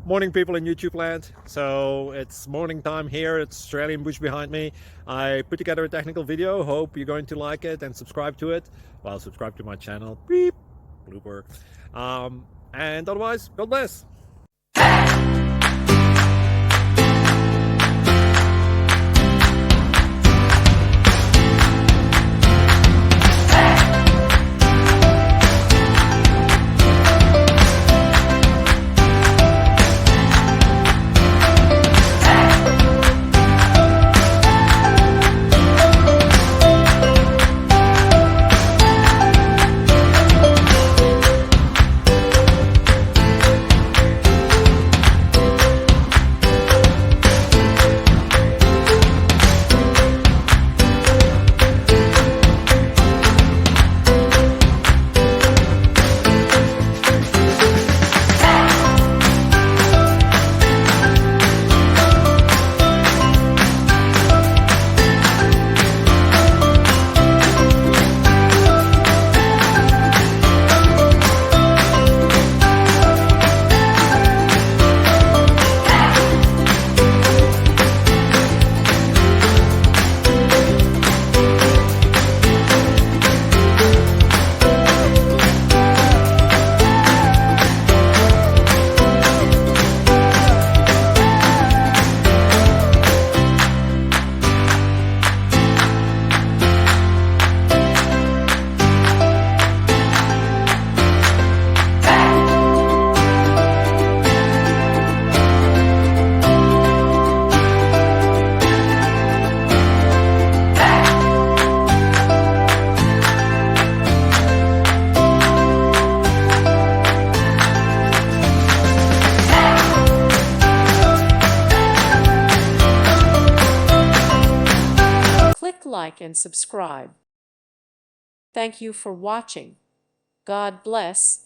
Morning, people in YouTube land. So it's morning time here. It's Australian bush behind me. I put together a technical video. Hope you're going to like it and subscribe to it. Well, subscribe to my channel. Beep. Blooper. And otherwise, God bless. Like and subscribe. Thank you for watching. God bless.